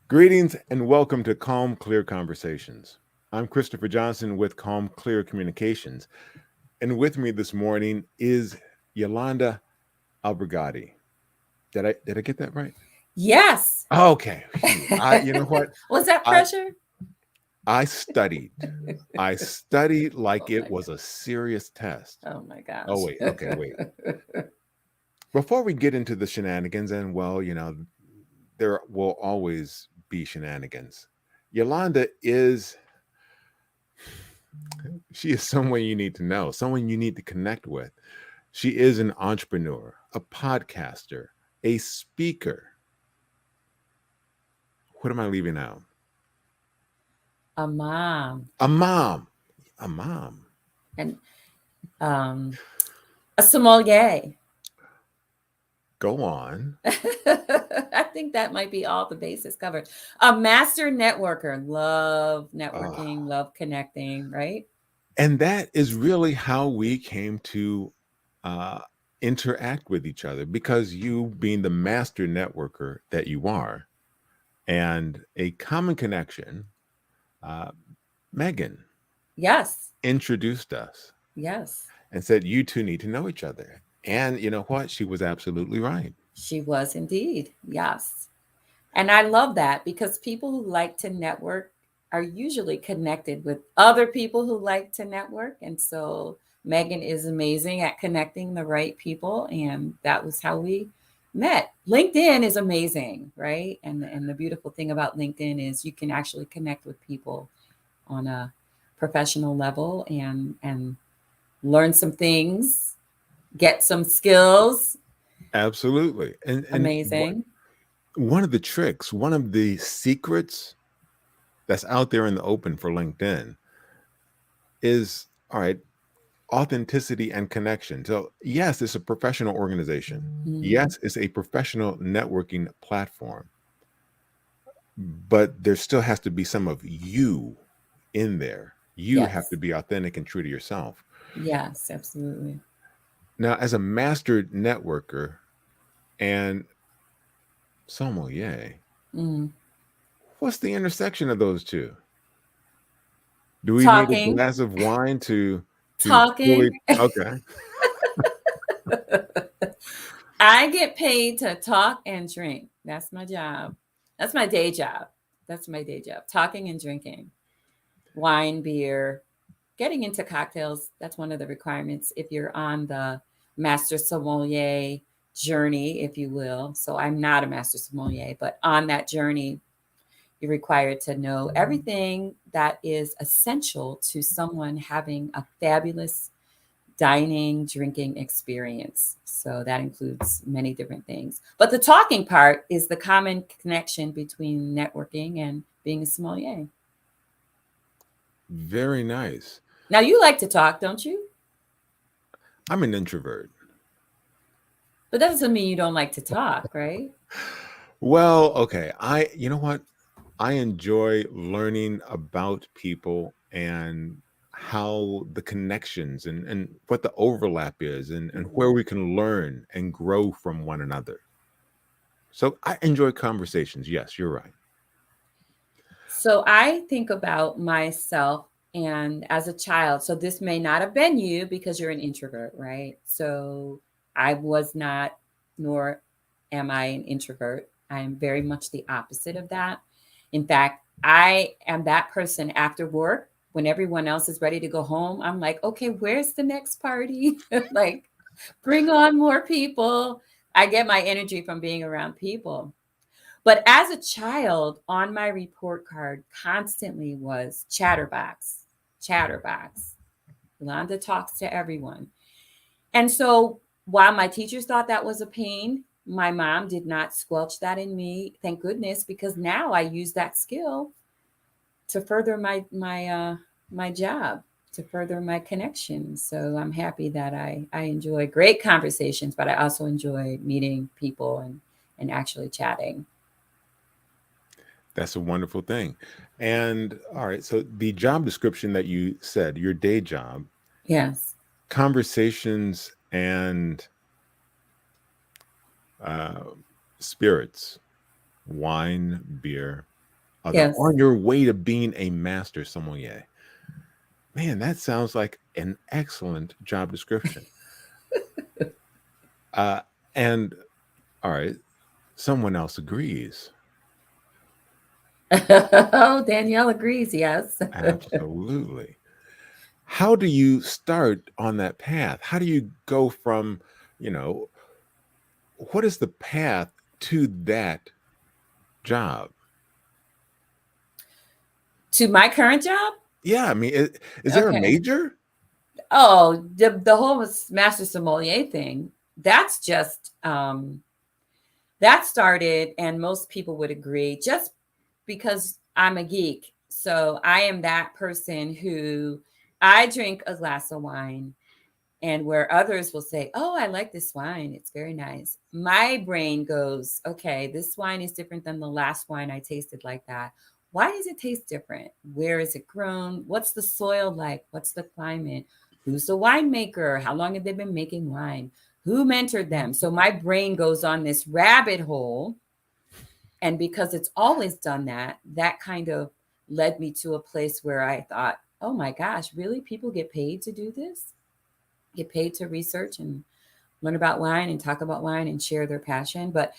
Greetings and welcome to Calm, Clear Conversations. I'm Christopher Johnson with Calm, Clear Communications. And with me this morning is Yolanda Albergottie. Did I get that right? Yes. Okay. Phew. You know what? Was that I pressure? I studied. I studied like Oh it my was God. a serious test. Oh my Oh gosh. wait, okay, wait. Before we get into the shenanigans, and there will always be shenanigans. Yolanda is She is someone you need to know, someone you need to connect with. She is an entrepreneur, a podcaster, a speaker. What am I leaving out? A mom A mom. A mom. and um, a sommelier. Go on. I think that might be all the bases covered. A master networker. Love Uh, networking, love connecting, right? and that is really how we came to uh, interact with each other because you, being the master networker that you are, and a common connection, uh, Megan Yes. introduced us Yes. and said, "You two need to know each other." And you know what? She was absolutely right. She was indeed. Yes. And I love that because people who like to network are usually connected with other people who like to network. And so Megan is amazing at connecting the right people. And that was how we met. LinkedIn is amazing, right? And the beautiful thing about LinkedIn is you can actually connect with people on a professional level and learn some things, get some skills. Absolutely. And Amazing. one of the tricks, one of the secrets that's out there in the open for LinkedIn is, all right, authenticity and connection. So, yes, it's a professional organization. Mhm. Yes, it's a professional networking platform, but there still has to be some of you in there. You have Yes. to be authentic and true to yourself. Yes, absolutely. Now, as a master networker and sommelier, Mm. what's the intersection of those two? Do we need a Talking, glass of wine to talking. fully okay. I get paid to talk and drink. That's my job. That's my day job. That's my day job. Talking and drinking. Wine, beer, getting into cocktails. That's one of the requirements if you're on the master sommelier journey, if you will. So I'm not a master sommelier, but on that journey, you're required to know everything that is essential to someone having a fabulous dining, drinking experience. So that includes many different things. But the talking part is the common connection between networking and being a sommelier. Very nice. Now, you like to talk, don't you? I'm an introvert. But that doesn't mean you don't like to talk, right? Well, okay. You know what? I enjoy learning about people and how the connections and what the overlap is and where we can learn and grow from one another. So I enjoy conversations. Yes, you're right. So I think about myself and as a child. So this may not have been you because you're an introvert, right? So I was not, nor am I an introvert. I am very much the opposite of that. In fact, I am that person after work when everyone else is ready to go home. I'm like, okay, where's the next party? Like, bring on more people. I get my energy from being around people. But as a child, on my report card constantly was chatterbox, chatterbox. Yolanda talks to everyone. And so while my teachers thought that was a pain, my mom did not squelch that in me. Thank goodness, because now I use that skill to further my job, to further my connections. So I'm happy that I enjoy great conversations, but I also enjoy meeting people and actually chatting. That's a wonderful thing. And all right, so the job description that you said, your day job, Yes. conversations and uh, spirits, wine, beer. Yes. on your way to being a master sommelier. Man, that sounds like an excellent job description. Uh, and all right, someone else agrees. Oh, Danielle agrees. Yes. Absolutely. How do you start on that path? How do you go from, you know, what is the path to that job? To my current job? Yeah, I mean, is there a Okay. major? Oh, the whole master sommelier thing, that's just that started, and most people would agree, just because I'm a geek. So I am that person who I drink a glass of wine, and where others will say, "Oh, I like this wine. It's very nice." My brain goes, "Okay, this wine is different than the last wine I tasted like that. Why does it taste different? Where is it grown? What's the soil like? What's the climate? Who's the winemaker? How long have they been making wine? Who mentored them?" So my brain goes on this rabbit hole, and because it's always done that, that kind of led me to a place where I thought, "Oh my gosh, really? People get paid to do this? Get paid to research and learn about wine and talk about wine and share their passion." But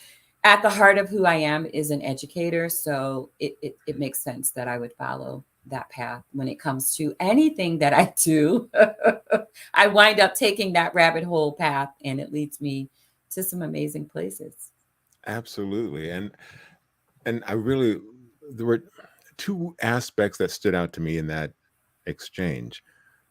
at the heart of who I am is an educator. So it makes sense that I would follow that path when it comes to anything that I do. I wind up taking that rabbit hole path, and it leads me to some amazing places. Absolutely. And I really, there were two aspects that stood out to me in that exchange.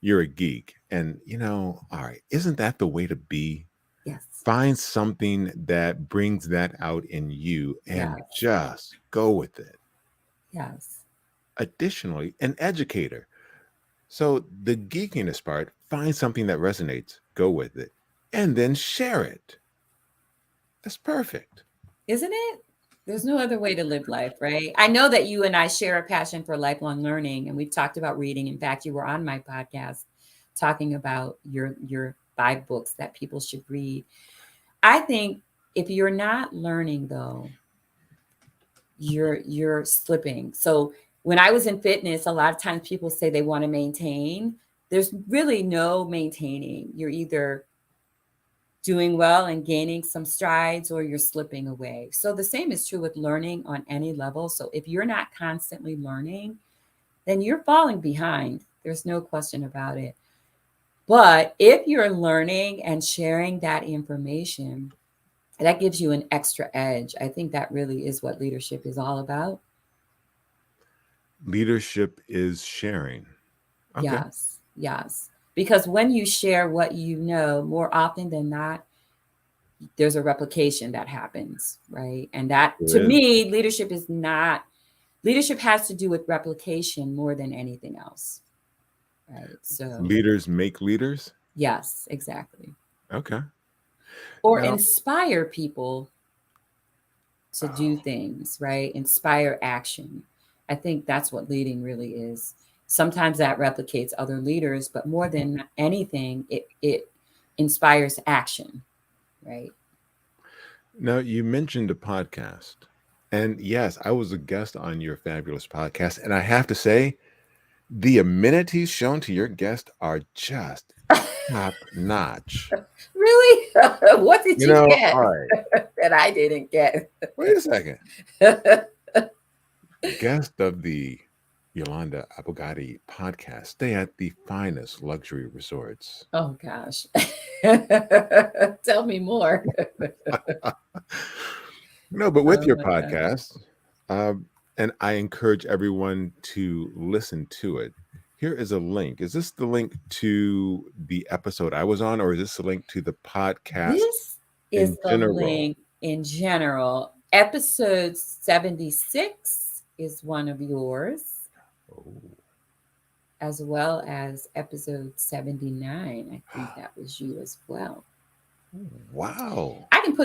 You're a geek, and all right, isn't that the way to be? Yes. Find something that brings that out in you and Yes. just go with it. Yes. Additionally, an educator. So the geekiness part, find something that resonates, go with it, and then share it. That's perfect. Isn't it? There's no other way to live life, right? I know that you and I share a passion for lifelong learning, and we've talked about reading. In fact, you were on my podcast talking about your 5 books that people should read. I think if you're not learning though, you're slipping. So when I was in fitness, a lot of times people say they want to maintain. There's really no maintaining. You're either doing well and gaining some strides, or you're slipping away. So the same is true with learning on any level. So if you're not constantly learning, then you're falling behind. There's no question about it. But if you're learning and sharing that information, that gives you an extra edge. I think that really is what leadership is all about. Leadership is sharing. Okay. Yes, yes. Because when you share what you know, more often than not, there's a replication that happens, right? And that, to There is. me, leadership is not, leadership has to do with replication more than anything else, right? So, Leaders make leaders. yes, exactly. Okay. Or Now, inspire people to do oh, things, right? Inspire action. I think that's what leading really is. Sometimes that replicates other leaders, but more than anything, it inspires action, right? now you mentioned a podcast. And yes, I was a guest on your fabulous podcast. And I have to say, the amenities shown to your guest are just top notch. Really? What did you All get right, that I didn't get? wait a second. Guest of the Yolanda Albergottie podcast, stay at the finest luxury resorts. Oh gosh. Tell me more. No, but with Oh your my gosh. podcast, and I encourage everyone to listen to it. Here is a link. Is this the link to the episode I was on, or is this the link to the podcast This is in the general? link in general. Episode 76 is one of yours, Oh, as well as episode 79. I think that was you as well. wow. I can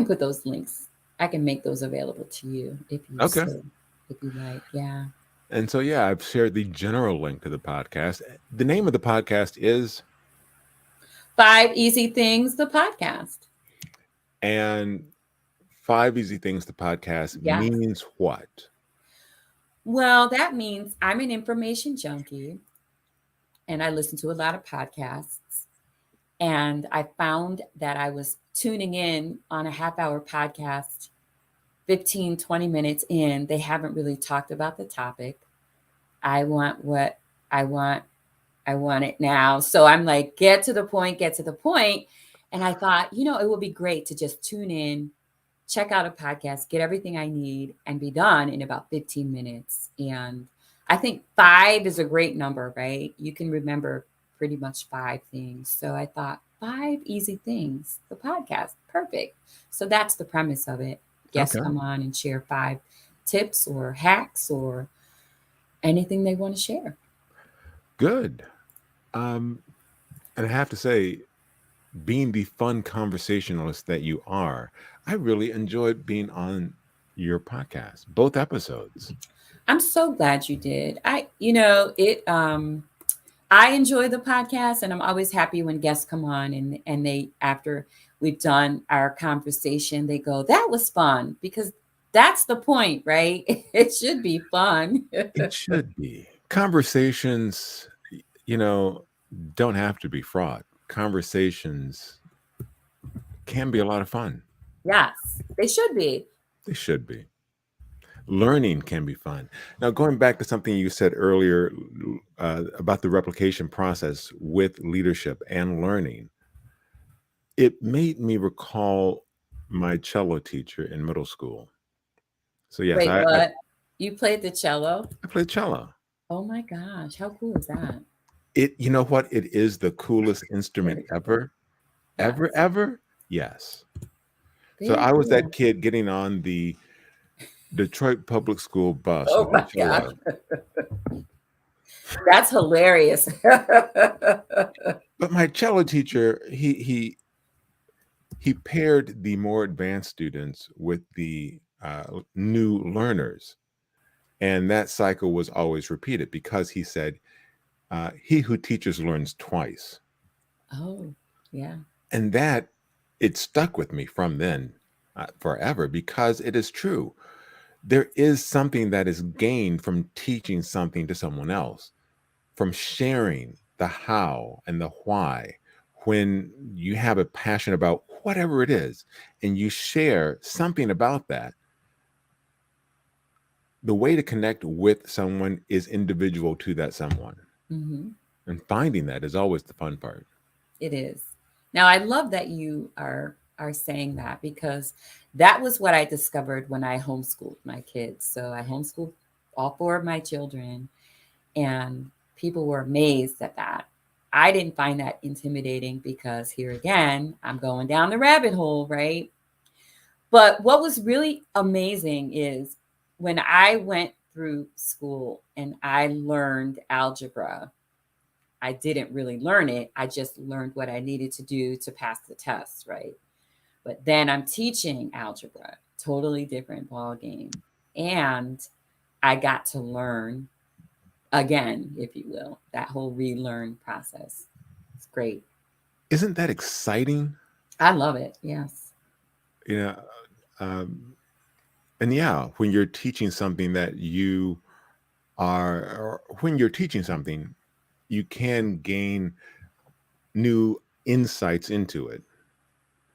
put those links. I can make those available to you Okay. if you like. Yeah. And so, yeah, I've shared the general link to the podcast. The name of the podcast is, 5 Easy Things, the podcast. and Five Easy Things, the podcast Yeah. means what? Well, that means I'm an information junkie and I listen to a lot of podcasts. And I found that I was tuning in on a half hour podcast 15, 20 minutes in. They haven't really talked about the topic. I want what I want. I want it now. So I'm like, get to the point, get to the point. And I thought, it would be great to just tune in, check out a podcast, get everything I need, and be done in about 15 minutes. And I think 5 is a great number, right? You can remember pretty much 5 things. So I thought, 5 easy things, the podcast, perfect. So that's the premise of it. Guests Okay, come on and share 5 tips or hacks or anything they want to share. good. Um, and I have to say, being the fun conversationalist that you are, I really enjoyed being on your podcast, both episodes. I'm so glad you did. I enjoy the podcast and I'm always happy when guests come on and they after we've done our conversation, they go, "That was fun," because that's the point, right? It should be fun. It should be. Conversations, you know, don't have to be fraught. Conversations can be a lot of fun. Yes, they should be. They should be. Learning can be fun. Now, going back to something you said earlier about the replication process with leadership and learning, it made me recall my cello teacher in middle school. So, yes, Wait, what? You played the cello? I played cello. Oh my gosh, how cool is that? You know what? It is the coolest instrument Very cool. ever, ever, Yes, ever. Yes. So very I was that cool. kid getting on the Detroit public school bus Oh with a my gosh, cello. that's hilarious. But my cello teacher, he paired the more advanced students with the new learners, and that cycle was always repeated because he said, "He who teaches learns twice," Oh, yeah. and that it stuck with me from then forever because it is true. There is something that is gained from teaching something to someone else, from sharing the how and the why. When you have a passion about whatever it is and you share something about that, the way to connect with someone is individual to that someone. Hmm. And finding that is always the fun part. It is. Now I love that you are saying that because that was what I discovered when I homeschooled my kids. So I homeschooled all 4 of my children and people were amazed at that. I didn't find that intimidating because here again, I'm going down the rabbit hole, right? But what was really amazing is when I went through school and I learned algebra, I didn't really learn it. I just learned what I needed to do to pass the test, right? But then I'm teaching algebra, totally different ball game. And I got to learn again, if you will, that whole relearn process. It's great. Isn't that exciting? I love it. Yes. You know, um, and yeah, when you're teaching something that you or when you're teaching something, you can gain new insights into it.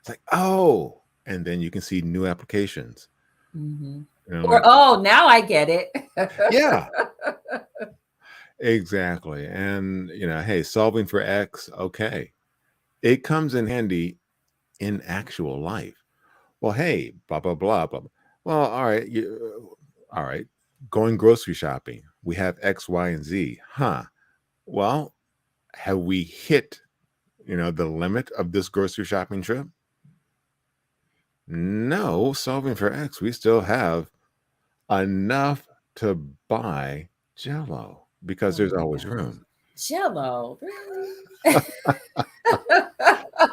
It's like, oh, and then you can see new applications. Hmm. Or, Like, oh, now I get it. yeah, exactly. And, hey, solving for X, okay. It comes in handy in actual life. Well, hey, blah, blah, blah, blah. Well, all right. All right. Going grocery shopping. We have X, Y, and Z. Huh. Well, have we hit, the limit of this grocery shopping trip? No, solving for X, we still have enough to buy Jello because Oh there's my always gosh. room. Jello, really?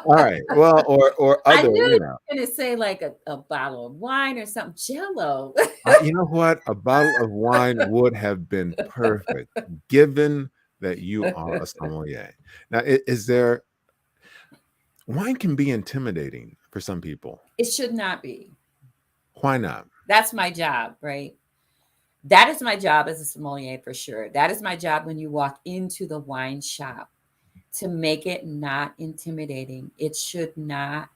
All right. Well, or I other, knew you were going to say like a bottle of wine or something. Jello. you know what? A bottle of wine would have been perfect, given that you are a sommelier. Now, is there wine can be intimidating for some people. It should not be. Why not? That's my job, right? That is my job as a sommelier for sure. That is my job when you walk into the wine shop, to make it not intimidating. It should not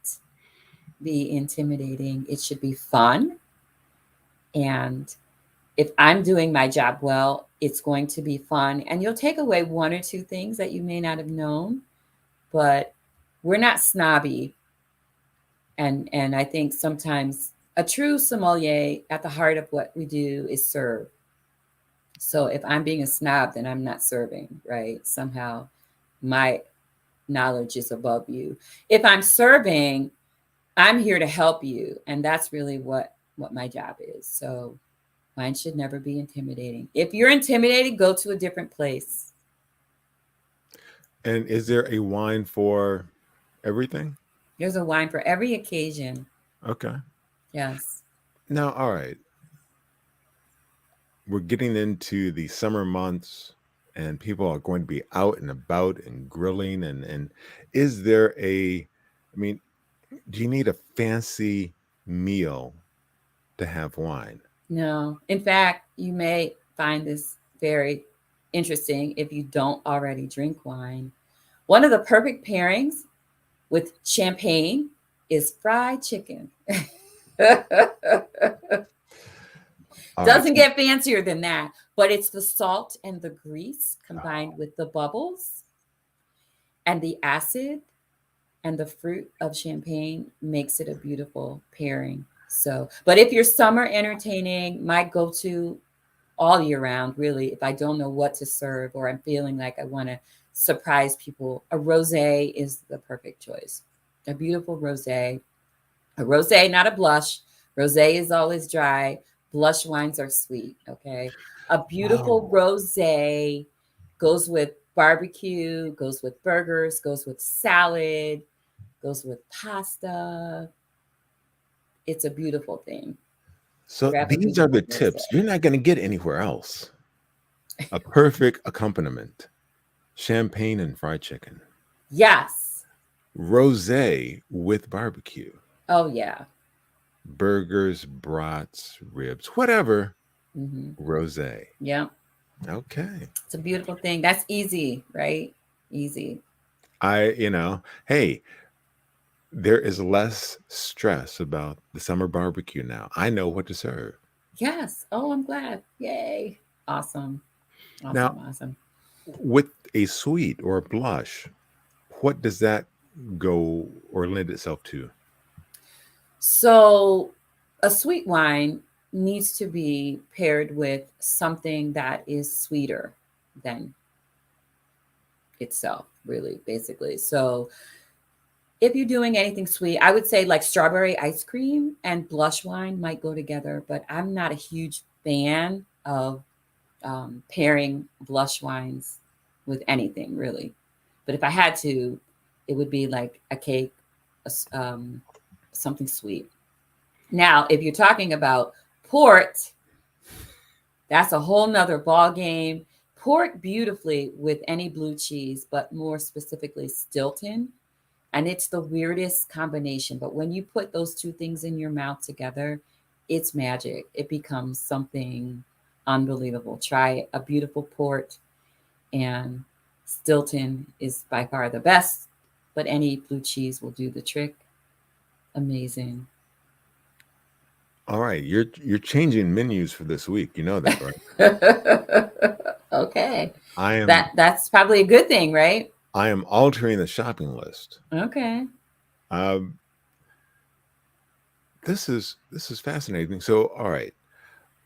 be intimidating. It should be fun. And if I'm doing my job well, it's going to be fun. And you'll take away one or two things that you may not have known, but we're not snobby. And I think sometimes a true sommelier, at the heart of what we do is serve. So if I'm being a snob, then I'm not serving, right? Somehow my knowledge is above you. If I'm serving, I'm here to help you. And that's really what my job is. So mine should never be intimidating. If you're intimidated, go to a different place. And is there a wine for everything? There's a wine for every occasion. Okay. Yes. Now, all right. We're getting into the summer months and people are going to be out and about and grilling and is there I mean, do you need a fancy meal to have wine? No. In fact, you may find this very interesting if you don't already drink wine. One of the perfect pairings with champagne is fried chicken. All right. Doesn't get fancier than that, but it's the salt and the grease combined with the bubbles and the acid and the fruit of champagne makes it a beautiful pairing. So, but if you're summer entertaining, my go-to all year round, really, if I don't know what to serve or I'm feeling like I want to surprise people, a rosé is the perfect choice. A beautiful rosé. A rosé, not a blush. Rosé is always dry. Blush wines are sweet, okay? A beautiful Oh, rosé goes with barbecue, goes with burgers, goes with salad, goes with pasta. It's a beautiful thing. so Grab a these are the beautiful rosé. tips. You're not going to get anywhere else. A perfect accompaniment. Champagne and fried chicken. Yes. Rosé with barbecue. Oh, yeah. Burgers, brats, ribs, whatever. Hmm. Rosé. Yeah. Okay. It's a beautiful thing. That's easy, right? Easy. Hey, there is less stress about the summer barbecue now. I know what to serve. Yes. Oh, I'm glad. Yay. Awesome. Awesome. Now, Awesome. with a sweet or a blush, what does that go or lend itself to? So, a sweet wine needs to be paired with something that is sweeter than itself, really, basically. So, if you're doing anything sweet, I would say like strawberry ice cream and blush wine might go together, but I'm not a huge fan of pairing blush wines with anything really. But if I had to, it would be like a cake, something sweet. Now, if you're talking about port, that's a whole nother ball game. Port beautifully with any blue cheese, but more specifically Stilton. And it's the weirdest combination. But when you put those two things in your mouth together, it's magic. It becomes something unbelievable. Try a beautiful port, and Stilton is by far the best, but any blue cheese will do the trick. Amazing. All right, you're changing menus for this week. You know that, right? Okay. I am That's probably a good thing, right? I am altering the shopping list. Okay. Um, this is fascinating. So, all right,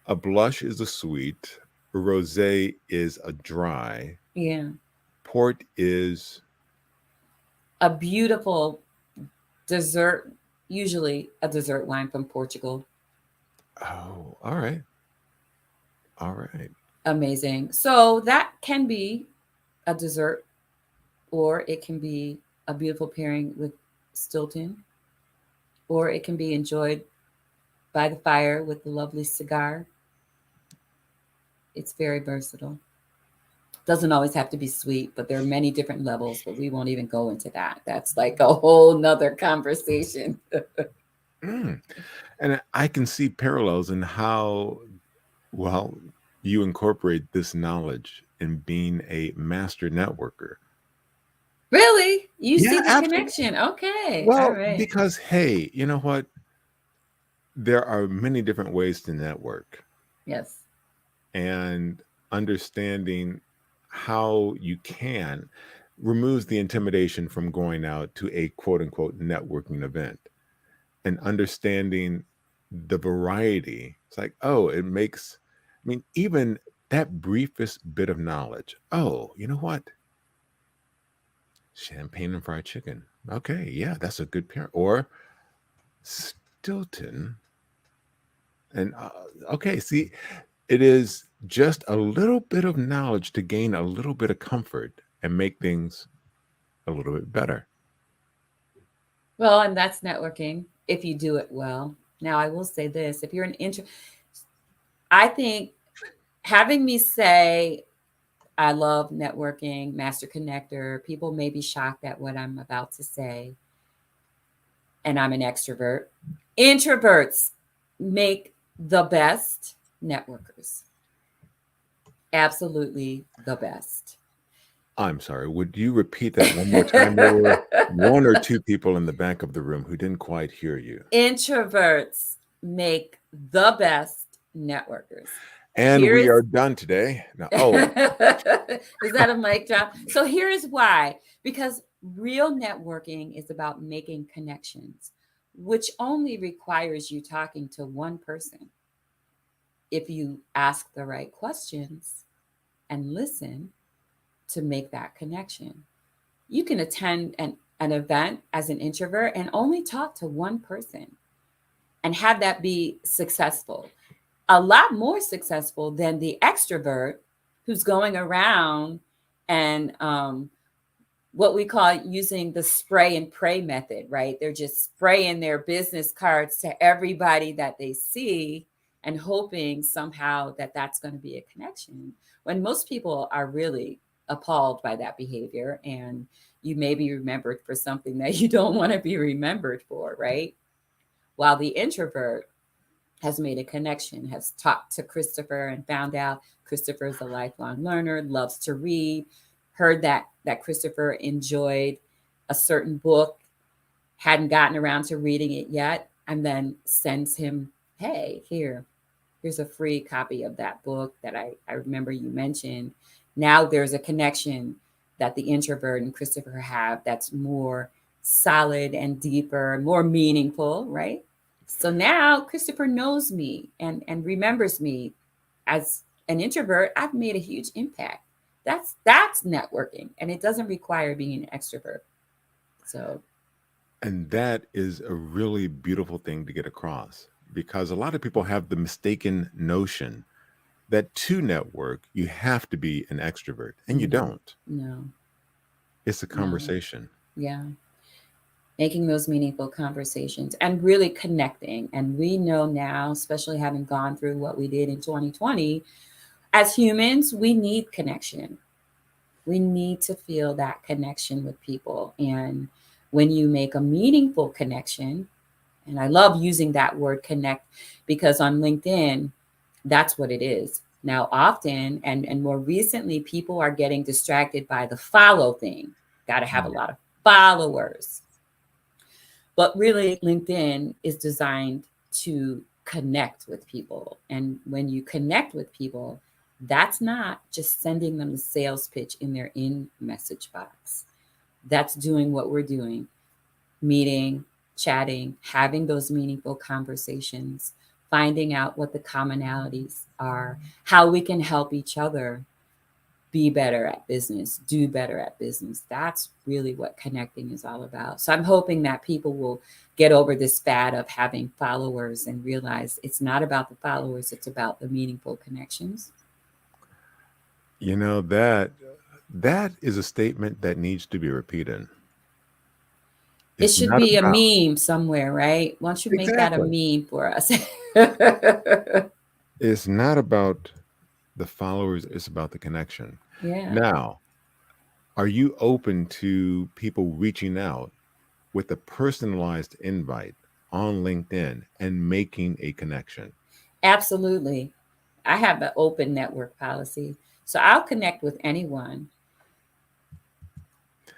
a blush is a sweet, a rosé is a dry, Yeah. port is A beautiful dessert, usually a dessert wine from Portugal. oh, all right, all right. Amazing. So that can be a dessert, or it can be a beautiful pairing with Stilton, or it can be enjoyed by the fire with a lovely cigar. It's very versatile. Doesn't always have to be sweet, but there are many different levels, but we won't even go into that. That's like a whole nother conversation. Mm. And I can see parallels in how Well, you incorporate this knowledge in being a master networker. Really? You Yeah, see the absolutely. connection. Okay. All Well, right. because hey, you know what? There are many different ways to network, Yes. and understanding how you can removes the intimidation from going out to a quote unquote networking event, and understanding the variety. It's like, oh, it makes, I mean, even that briefest bit of knowledge. Oh, you know what? Champagne and fried chicken. Okay, yeah, that's a good pair. Or Stilton. And okay, see, it is just a little bit of knowledge to gain a little bit of comfort and make things a little bit better. Well, and that's networking if you do it well. Now, I will say this, if you're an intro, I think having me say I love networking, master connector, people may be shocked at what I'm about to say, and I'm an extrovert. Introverts make the best networkers. Absolutely the best. I'm sorry, would you repeat that one more time? There were one or two people in the back of the room who didn't quite hear you. Introverts make the best networkers. And Here we is are done today. Now, oh, is that a mic drop? So here is why. Because real networking is about making connections, which only requires you talking to one person. If you ask the right questions and listen to make that connection, you can attend an event as an introvert and only talk to one person and have that be successful. A lot more successful than the extrovert who's going around and what we call using the spray and pray method, right? They're just spraying their business cards to everybody that they see and hoping somehow that that's going to be a connection. When most people are really appalled by that behavior, and you may be remembered for something that you don't want to be remembered for, right? While the introvert has made a connection, has talked to Christopher and found out Christopher's a lifelong learner, loves to read, heard that Christopher enjoyed a certain book, hadn't gotten around to reading it yet, and then sends him, hey, here's a free copy of that book that I remember you mentioned. Now there's a connection that the introvert and Christopher have that's more solid and deeper, more meaningful, right? So now Christopher knows me and remembers me as an introvert. I've made a huge impact. That's networking, and it doesn't require being an extrovert. So and that is a really beautiful thing to get across, because a lot of people have the mistaken notion that to network, you have to be an extrovert, and you don't. no, It's a no, conversation. yeah, making those meaningful conversations and really connecting. And we know now, especially having gone through what we did in 2020, as humans, we need connection. We need to feel that connection with people. And when you make a meaningful connection, and I love using that word connect because on LinkedIn, that's what it is. Now, often and more recently, people are getting distracted by the follow thing. Got to have a lot of followers. But really, LinkedIn is designed to connect with people. And when you connect with people, that's not just sending them the sales pitch in their in message box. That's doing what we're doing, meeting, chatting, having those meaningful conversations, finding out what the commonalities are, how we can help each other be better at business, do better at business. That's really what connecting is all about. So I'm hoping that people will get over this fad of having followers and realize it's not about the followers, it's about the meaningful connections. You know, that is a statement that needs to be repeated. It It's should not be a about, meme somewhere, right? Why don't you make that a exactly. meme for us? It's not about the followers, it's about the connection. Yeah, Now, are you open to people reaching out with a personalized invite on LinkedIn and making a connection? absolutely. I have an open network policy. So I'll connect with anyone,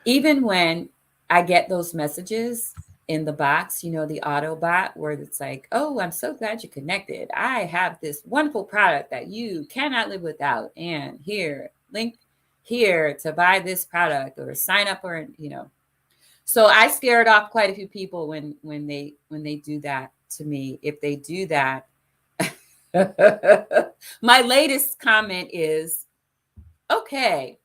even when I get those messages in the box, the auto bot where it's like, oh, I'm so glad you connected. I have this wonderful product that you cannot live without. And here, link here to buy this product or sign up or. So I scared off quite a few people when they do that to me. If they do that, my latest comment is, okay,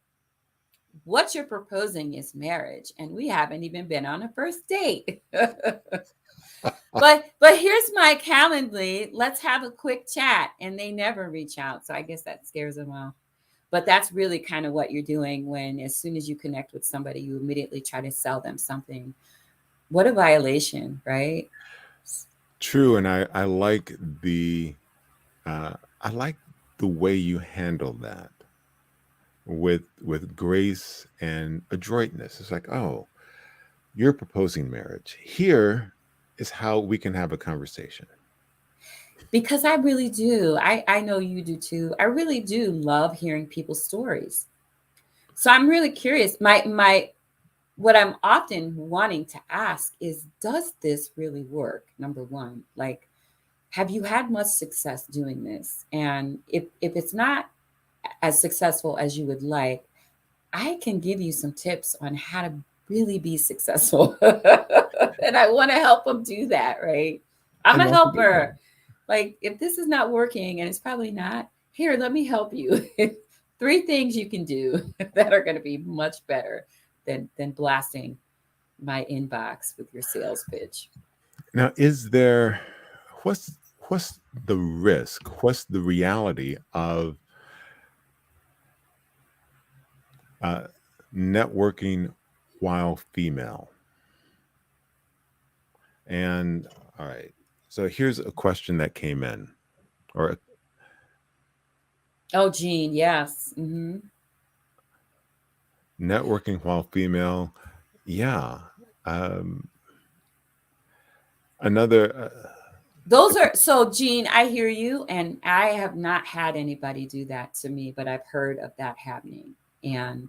what you're proposing is marriage, and we haven't even been on a first date. But here's my Calendly. Let's have a quick chat, and they never reach out. So I guess that scares them off. But that's really kind of what you're doing when, as soon as you connect with somebody, you immediately try to sell them something. What a violation, right? True, and I like I like the way you handle that with grace and adroitness. It's like, oh, you're proposing marriage. Here is how we can have a conversation. Because I really do. I know you do too. I really do love hearing people's stories. So I'm really curious. My what I'm often wanting to ask is, does this really work? Number one, like, have you had much success doing this? And if it's not as successful as you would like, I can give you some tips on how to really be successful. And I want to help them do that, right? I'm And a that's a good helper. thing. Like, if this is not working, and it's probably not, here, let me help you. Three things you can do that are going to be much better than blasting my inbox with your sales pitch. Now, is there what's the risk? What's the reality of uh, networking while female? And all right, so here's a question that came in, or Oh, Gene, yes. networking while female. Yeah. Um, another. Those are so, Gene, I hear you, and I have not had anybody do that to me, but I've heard of that happening. And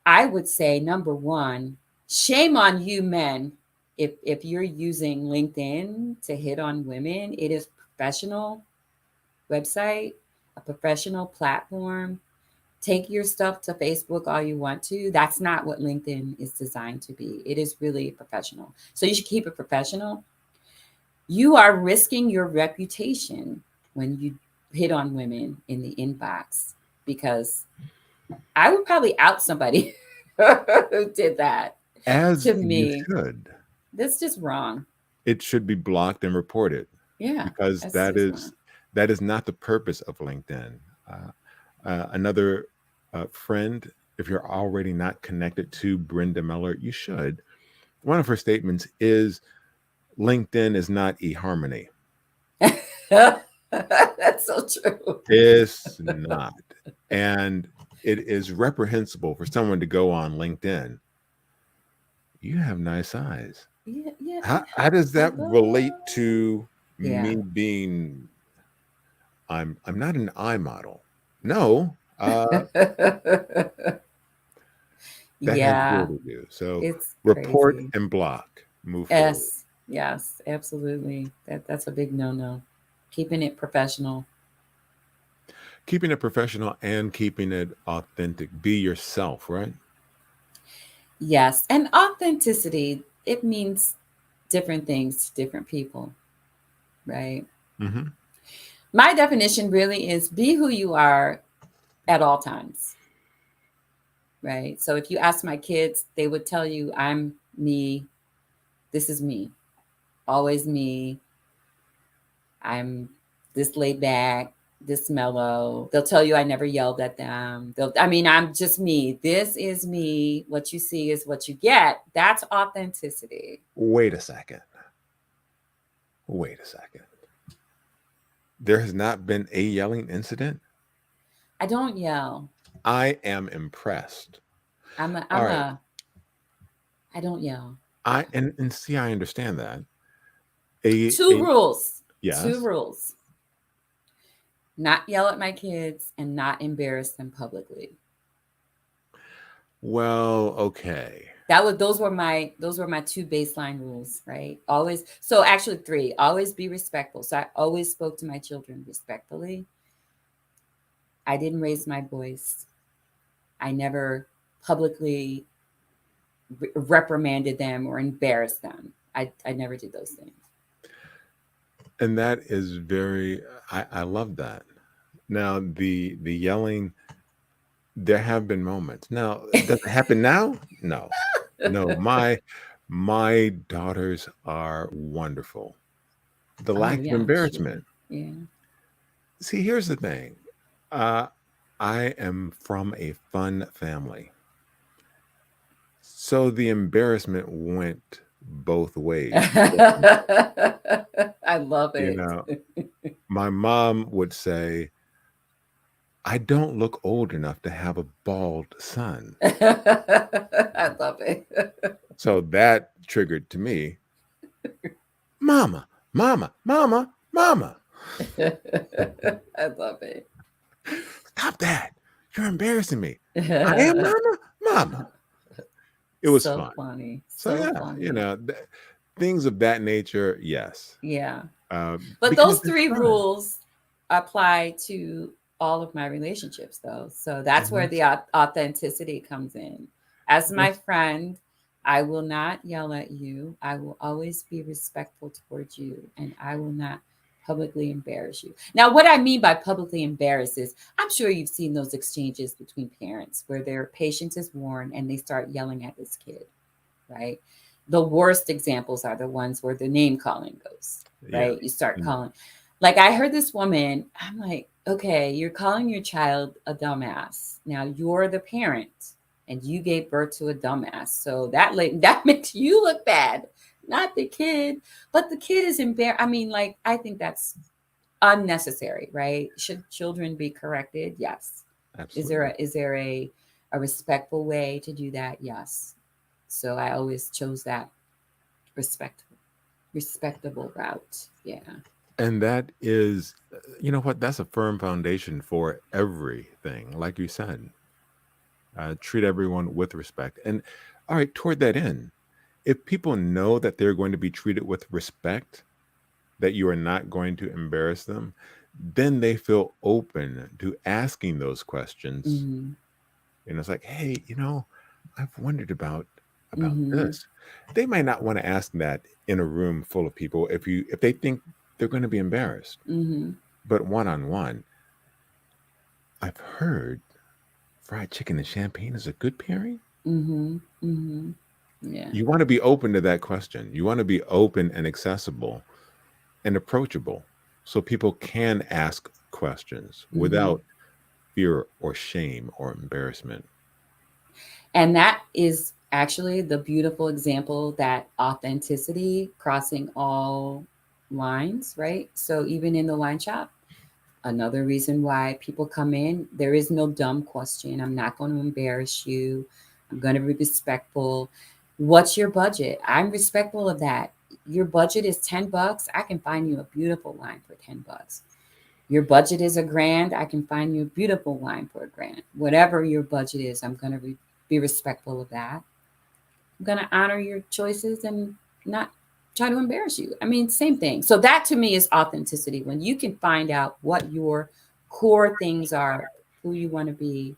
I would say, number one, shame on you men if you're using LinkedIn to hit on women. It is professional website, a professional platform. Take your stuff to Facebook all you want to. That's not what LinkedIn is designed to be. It is really professional. So you should keep it professional. You are risking your reputation when you hit on women in the inbox, because I would probably out somebody who did that As to you me. should. That's just wrong. It should be blocked and reported Yeah, because that's just wrong. that is not the purpose of LinkedIn. Another friend, if you're already not connected to Brenda Miller, you should. One of her statements is LinkedIn is not eHarmony. That's so true. It's not. And it is reprehensible for someone to go on LinkedIn. You have nice eyes. Yeah, yeah. How does that relate to Yeah. me being I'm not an eye model. No, that has Yeah, zero to do. So it's report crazy. and block. Move forward. Yes, yes, absolutely. That's a big no-no. Keeping it professional. Keeping it professional and keeping it authentic. Be yourself, right? Yes, and authenticity, it means different things to different people, right? Hmm. My definition really is be who you are at all times, right? So if you ask my kids, they would tell you, I'm me. This is me. Always me. I'm this laid back, this mellow. They'll tell you I never yelled at them. I'm just me. This is me. What you see is what you get. That's authenticity. Wait a second. Wait a second. There has not been a yelling incident. I don't yell. I am impressed. I'm a, All I'm right. a, I don't yell. And see, I understand that. A Two rules. Two yes. rules. Not yell at my kids and not embarrass them publicly. Well, okay. Those were my two baseline rules, right? Always, so actually three. Always be respectful. So I always spoke to my children respectfully. I didn't raise my voice. I never publicly reprimanded them or embarrassed them. I never did those things. And that is very, I love that. Now, the yelling, there have been moments. Now, does it happen now? No. No, my daughters are wonderful. The Oh lack of yeah, I'm sure. embarrassment. Yeah. See, here's the thing. Uh, I am from a fun family. So the embarrassment went both ways. I love You it. know, my mom would say, I don't look old enough to have a bald son. I love it. So that triggered to me, mama, mama, mama, mama. I love it. Stop that. You're embarrassing me. I am mama, mama. It was So fun. funny. So So yeah, funny. things of that nature, yes. Yeah. But Because those it's three fun. rules apply to all of my relationships, though. So that's And where the authenticity comes in. As my that's friend, I will not yell at you. I will always be respectful towards you, and I will not publicly embarrass you. Now, what I mean by publicly embarrass is I'm sure you've seen those exchanges between parents where their patience is worn and they start yelling at this kid, right? The worst examples are the ones where the name calling goes, yeah. right? You start Mm. calling. Like I heard this woman, I'm like, okay, you're calling your child a dumbass. Now you're the parent and you gave birth to a dumbass. So that makes you look bad, not the kid. But the kid is embarrassed. I mean, like, I think that's unnecessary, right? Should children be corrected? Yes. Absolutely. Is there a respectful way to do that? Yes. So I always chose that respectful respectable route. Yeah. And that is, you know what? That's a firm foundation for everything. Like you said, treat everyone with respect. And all right, toward that end, if people know that they're going to be treated with respect, that you are not going to embarrass them, then they feel open to asking those questions. Mhm. And it's like, hey, I've wondered about Mhm. this. They might not want to ask that in a room full of people if they think they're going to be embarrassed. Mhm. But one on one, I've heard fried chicken and champagne is a good pairing. Mhm. Mhm. Yeah. You want to be open to that question. You want to be open and accessible and approachable so people can ask questions Mhm. without fear or shame or embarrassment. And that is actually the beautiful example that authenticity crossing all lines, right? So even in the wine shop, another reason why people come in, there is no dumb question. I'm not going to embarrass you. I'm going to be respectful. What's your budget? I'm respectful of that. Your budget is $10. I can find you a beautiful wine for $10. Your budget is $1,000. I can find you a beautiful wine for $1,000. Whatever your budget is, I'm going to be respectful of that. I'm going to honor your choices and not try to embarrass you. I mean, same thing. So that to me is authenticity. When you can find out what your core things are, who you want to be,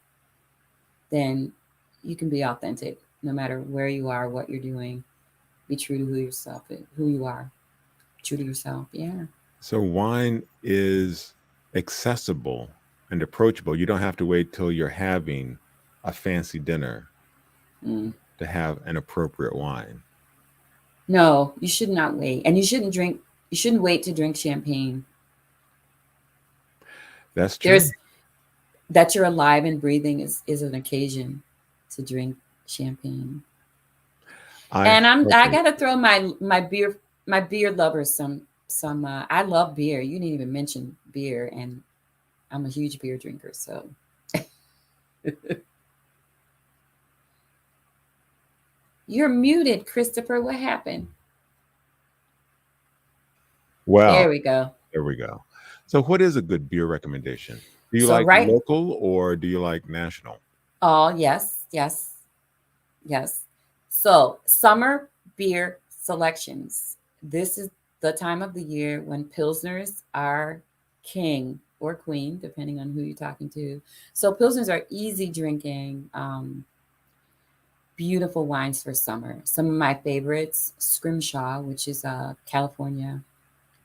then you can be authentic no matter where you are, what you're doing. Be true to who you are. True to yourself. Yeah. So wine is accessible and approachable. You don't have to wait till you're having a fancy dinner Mm. to have an appropriate wine. No, you should not wait. And you shouldn't wait to drink champagne. That's true. There's that you're alive and breathing is an occasion to drink champagne. I And I totally gotta throw my beer lovers some I love beer. You didn't even mention beer, and I'm a huge beer drinker. So you're muted, Christopher. What happened? well, There we go. there we go. So, what is a good beer recommendation? Do you So like right, local or do you like national? oh yes, yes, yes. So summer beer selections. This is the time of the year when pilsners are king or queen, depending on who you're talking to. So pilsners are easy drinking, beautiful wines for summer. Some of my favorites, Scrimshaw, which is California,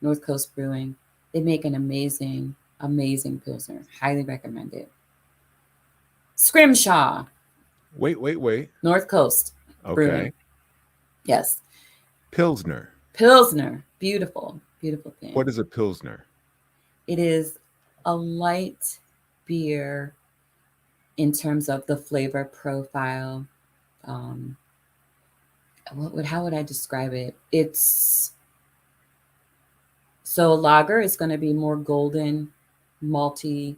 North Coast Brewing. They make an amazing, amazing pilsner. Highly recommend it. Scrimshaw, Wait, wait, wait. North Coast Brewing. Okay. Yes. Pilsner. Pilsner, beautiful, beautiful thing. What is a Pilsner? It is a light beer in terms of the flavor profile. Um, how would I describe it? It's so a lager is going to be more golden, malty,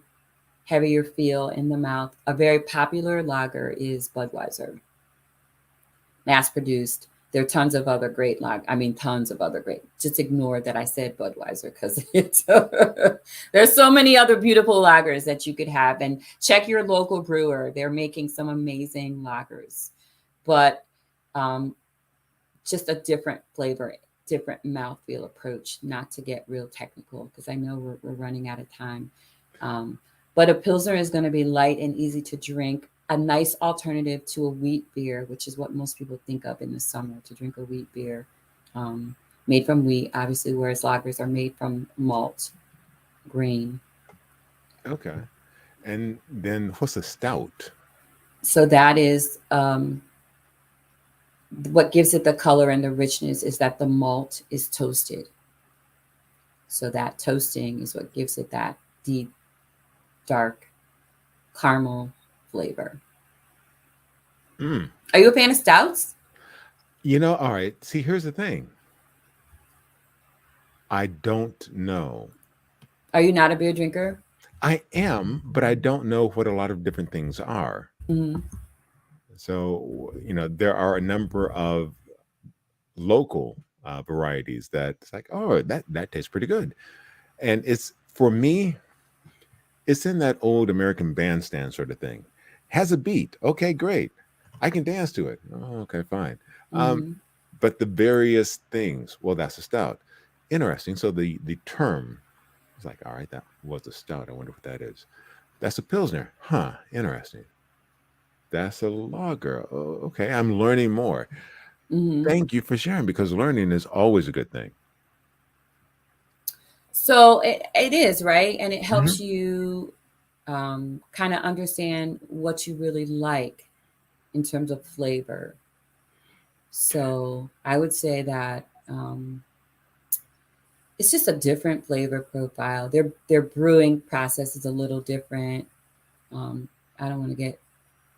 heavier feel in the mouth. A very popular lager is Budweiser, mass produced. There are tons of other great I mean, tons of other great. Just ignore that I said Budweiser because it's there's so many other beautiful lagers that you could have. And check your local brewer; they're making some amazing lagers, but um, just a different flavor, different mouthfeel approach. Not to get real technical because I know we're running out of time. Um, but a pilsner is going to be light and easy to drink, a nice alternative to a wheat beer, which is what most people think of in the summer to drink a wheat beer, um, made from wheat, obviously, whereas lagers are made from malt, grain. Okay. And then what's a stout? So that is what gives it the color and the richness is that the malt is toasted. So that toasting is what gives it that deep, dark caramel flavor. Mm. Are you a fan of stouts? All right. See, here's the thing. I don't know. Are you not a beer drinker? I am, but I don't know what a lot of different things are. Mm-hmm. So, there are a number of local varieties that it's like, oh, that tastes pretty good. And it's for me, it's in that old American bandstand sort of thing. Has a beat. Okay, great. I can dance to it. Oh, okay, fine. Um, Mm-hmm. but the various things, well, that's a stout. Interesting. So the term is like, all right, that was a stout. I wonder what that is. That's a pilsner. Huh. Interesting. That's a lager. Oh, okay. I'm learning more. Mm-hmm. Thank you for sharing because learning is always a good thing. So it is, right? And it Mhm. helps you kind of understand what you really like in terms of flavor. So I would say that it's just a different flavor profile. Their brewing process is a little different. Um, I don't want to get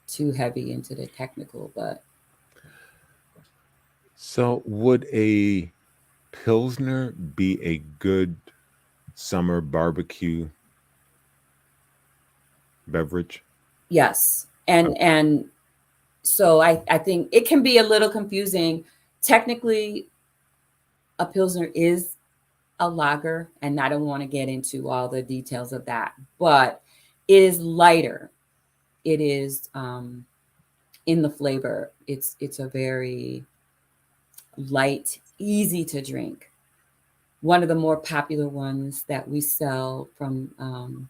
too heavy into the technical, but So, would a pilsner be a good summer barbecue beverage? yes. Oh, And so I think it can be a little confusing. Technically, a pilsner is a lager, and I don't want to get into all the details of that, but it is lighter. It is in the flavor. It's a very light, easy to drink. One of the more popular ones that we sell from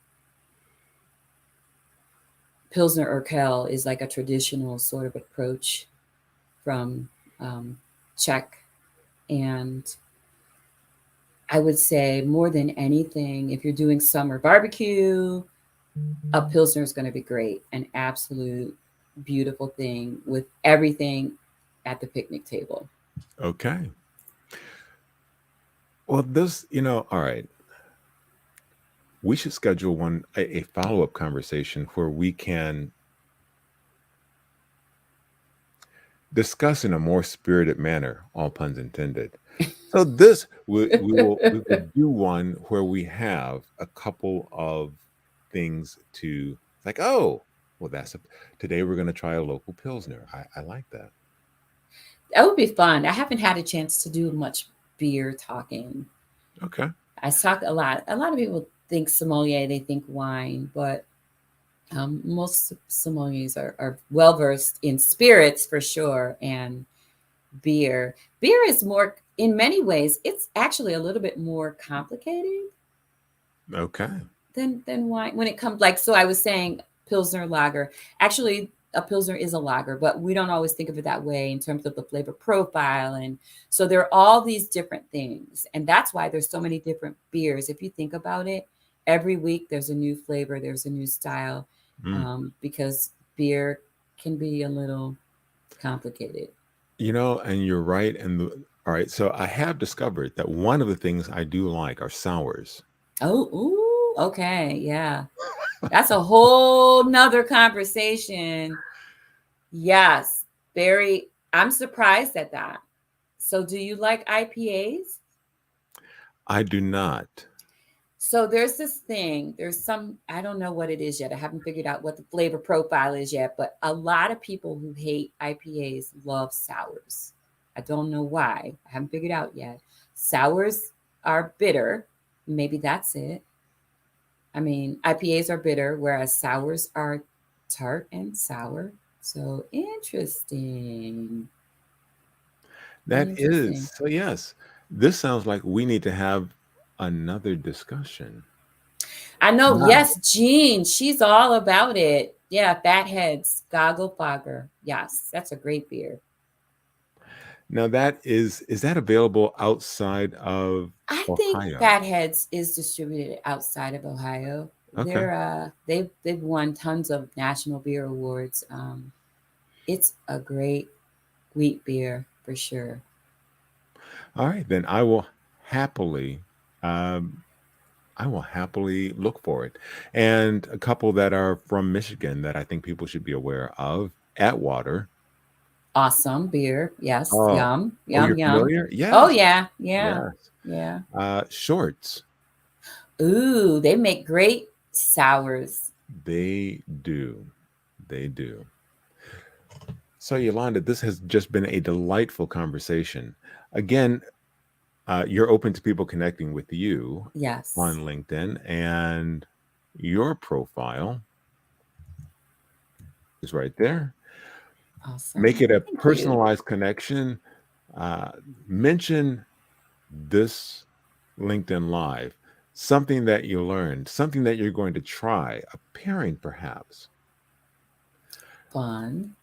Pilsner Urquell is like a traditional sort of approach from um, Czech. And I would say more than anything, if you're doing summer barbecue, a Pilsner is going to be great. An absolute beautiful thing with everything at the picnic table. okay. Well, all right. We should schedule a follow-up conversation where we can discuss in a more spirited manner, all puns intended. So this we will do one where we have a couple of things to like, oh, well today we're gonna try a local pilsner. I like that. That would be fun. I haven't had a chance to do much beer talking. Okay. I talk a lot. A lot of people think sommelier, they think wine, but most sommeliers are well versed in spirits for sure, and beer. Beer is more, in many ways, it's actually a little bit more complicated Okay. than wine when it comes, like, so I was saying Pilsner lager. Actually, a Pilsner is a lager, but we don't always think of it that way in terms of the flavor profile. And so there are all these different things. And that's why there's so many different beers. If you think about it, every week there's a new flavor, there's a new style, Mm. because beer can be a little complicated. And you're right. All right. So I have discovered that one of the things I do like are sours. Oh, ooh, okay, yeah. That's a whole nother conversation. Yes, very. I'm surprised at that. So, do you like IPAs? I do not. So, there's this thing, there's some, I don't know what it is yet. I haven't figured out what the flavor profile is yet, but a lot of people who hate IPAs love sours. I don't know why. I haven't figured out yet. Sours are bitter. Maybe that's it. I mean, IPAs are bitter, whereas sours are tart and sour. So interesting. That is. Interesting. So, yes, this sounds like we need to have another discussion. I know, Wow. yes, Jean, she's all about it. Yeah, Fatheads, Goggle Fogger. Yes, that's a great beer. Now, is that available outside of I think Ohio? Fatheads is distributed outside of Ohio. Okay. They've won tons of national beer awards. It's a great wheat beer for sure. All right. Then happily, um, I will happily look for it. And a couple that are from Michigan that I think people should be aware of: Atwater. Awesome beer. Yes. Oh, Yum. oh, Yum. you're Yum. familiar? Oh Yes, yeah. Yeah. yes. Yeah. Shorts. Ooh, they make great sours. They do. They do. So, Yolanda, this has just been a delightful conversation. Again, you're open to people connecting with you Yes. on LinkedIn, and your profile is right there. Make Awesome. it a Thank you. personalized connection. Uh, Mention this LinkedIn Live, something that you learned, something that you're going to try, a pairing perhaps. Fun.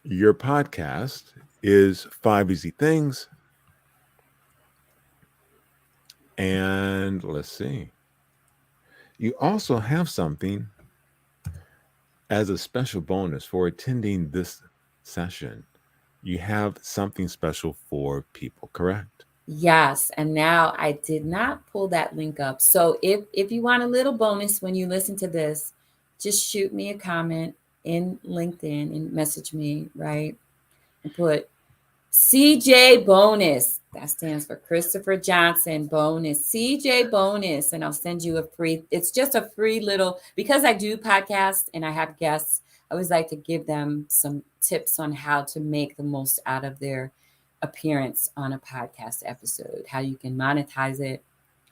Your podcast is Five Easy Things. And let's see. You also have something as a special bonus for attending this session. You have something special for people, correct? Yes. And now I did not pull that link up. So if you want a little bonus when you listen to this, just shoot me a comment in LinkedIn and message me, right? And put CJ bonus. That stands for Christopher Johnson bonus. CJ bonus. And I'll send you a free, it's just a free little, because I do podcasts and I have guests, I always like to give them some tips on how to make the most out of their appearance on a podcast episode, how you can monetize it,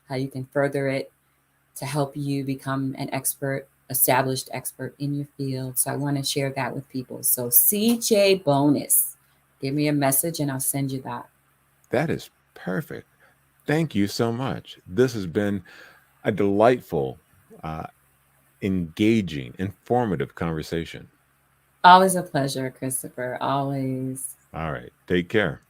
how you can further it to help you become an expert, established expert in your field. So I want to share that with people. So CJ bonus. Give me a message and I'll send you that. That is perfect. Thank you so much. This has been a delightful, uh, engaging, informative conversation. Always a pleasure, Christopher. Always. All right. Take care.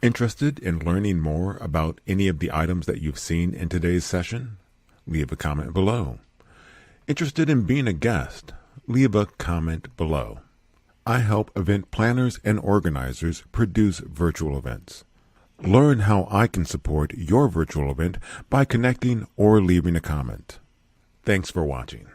Interested in learning more about any of the items that you've seen in today's session? Leave a comment below. Interested in being a guest? Leave a comment below. I help event planners and organizers produce virtual events. Learn how I can support your virtual event by connecting or leaving a comment. Thanks for watching.